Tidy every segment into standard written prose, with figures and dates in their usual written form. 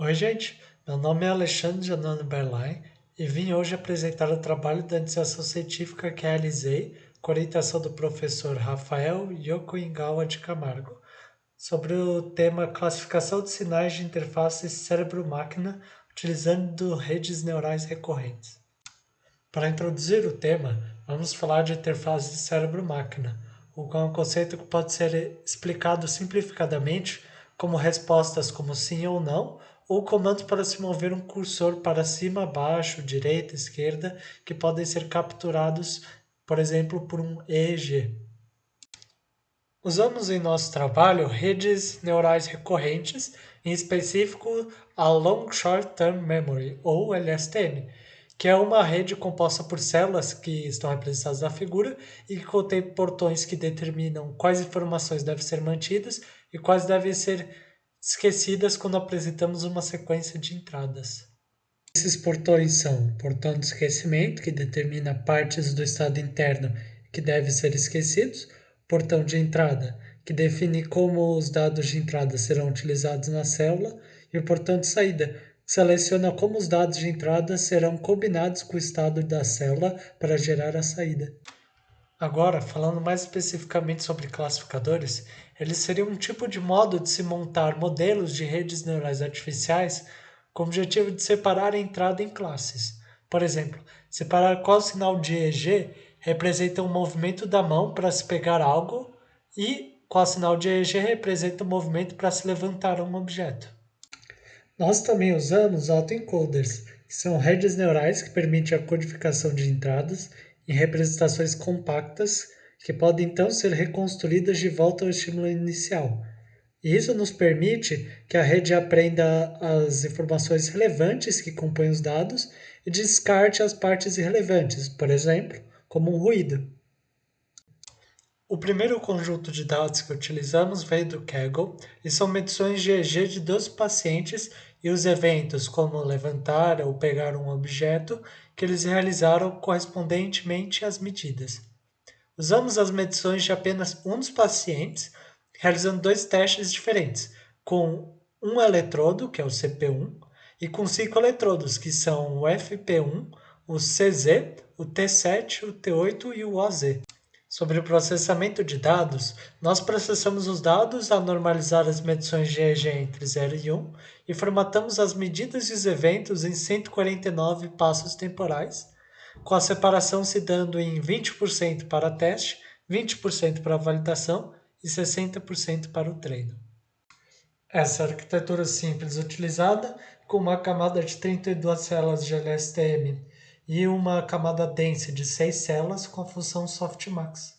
Oi, gente. Meu nome é Alexandre Janone Berlain e vim hoje apresentar o trabalho da iniciação científica que realizei com orientação do professor Rafael Yokoingawa de Camargo, sobre o tema classificação de sinais de interface cérebro-máquina utilizando redes neurais recorrentes. Para introduzir o tema, vamos falar de interface de cérebro-máquina, o qual é um conceito que pode ser explicado simplificadamente como respostas como sim ou comandos para se mover um cursor para cima, baixo, direita, esquerda, que podem ser capturados, por exemplo, por um EEG. Usamos em nosso trabalho redes neurais recorrentes, em específico a Long Short Term Memory, ou LSTM, que é uma rede composta por células que estão representadas na figura e que contém portões que determinam quais informações devem ser mantidas e quais devem ser esquecidas quando apresentamos uma sequência de entradas. Esses portões são o portão de esquecimento, que determina partes do estado interno que devem ser esquecidos, portão de entrada, que define como os dados de entrada serão utilizados na célula, e o portão de saída, que seleciona como os dados de entrada serão combinados com o estado da célula para gerar a saída. Agora, falando mais especificamente sobre classificadores, eles seriam um tipo de modo de se montar modelos de redes neurais artificiais com o objetivo de separar a entrada em classes. Por exemplo, separar qual sinal de EG representa um movimento da mão para se pegar algo e qual sinal de EG representa um movimento para se levantar um objeto. Nós também usamos autoencoders, que são redes neurais que permitem a codificação de entradas em representações compactas que podem então ser reconstruídas de volta ao estímulo inicial. E isso nos permite que a rede aprenda as informações relevantes que compõem os dados e descarte as partes irrelevantes, por exemplo, como um ruído. O primeiro conjunto de dados que utilizamos veio do Kaggle e são medições de EG de 12 pacientes e os eventos, como levantar ou pegar um objeto, que eles realizaram correspondentemente às medidas. Usamos as medições de apenas um dos pacientes, realizando dois testes diferentes, com um eletrodo, que é o CP1, e com 5 eletrodos, que são o FP1, o CZ, o T7, o T8 e o OZ. Sobre o processamento de dados, nós processamos os dados a normalizar as medições de EG entre 0 e 1 e formatamos as medidas e os eventos em 149 passos temporais, com a separação se dando em 20% para teste, 20% para validação e 60% para o treino. Essa arquitetura simples utilizada, com uma camada de 32 células de LSTM e uma camada densa de 6 células com a função softmax.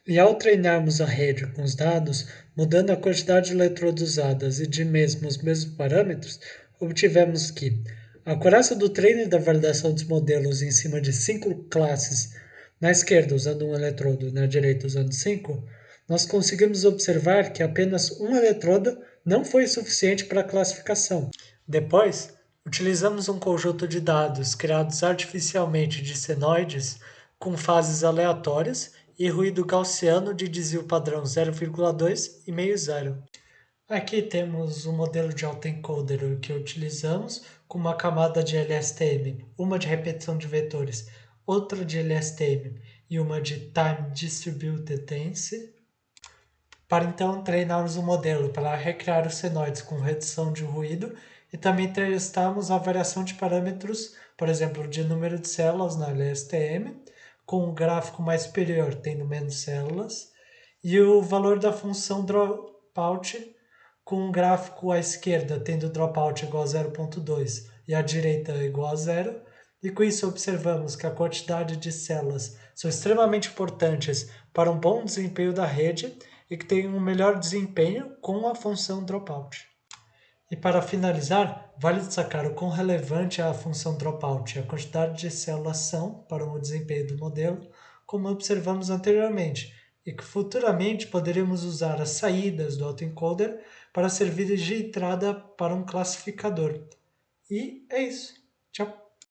E ao treinarmos a rede com os dados, mudando a quantidade de eletrodos usadas e de mesmo os mesmos parâmetros, obtivemos que a acurácia do treino e da validação dos modelos em cima de 5 classes, na esquerda usando um eletrodo e na direita usando 5, nós conseguimos observar que apenas um eletrodo não foi suficiente para a classificação. Depois, utilizamos um conjunto de dados criados artificialmente de senoides com fases aleatórias e ruído gaussiano de desvio padrão 0,2 e meio zero. Aqui temos o modelo de autoencoder que utilizamos com uma camada de LSTM, uma de repetição de vetores, outra de LSTM e uma de Time Distributed Tensor, para então treinarmos o modelo para recriar os senoides com redução de ruído e também testarmos a variação de parâmetros, por exemplo, de número de células na LSTM, com um gráfico mais superior tendo menos células, e o valor da função dropout com um gráfico à esquerda tendo dropout igual a 0,2 e à direita igual a zero, e com isso observamos que a quantidade de células são extremamente importantes para um bom desempenho da rede e que tem um melhor desempenho com a função dropout. E para finalizar, vale destacar o quão relevante é a função dropout e a quantidade de células são para o desempenho do modelo, como observamos anteriormente, e que futuramente poderemos usar as saídas do autoencoder para servir de entrada para um classificador. E é isso. Tchau!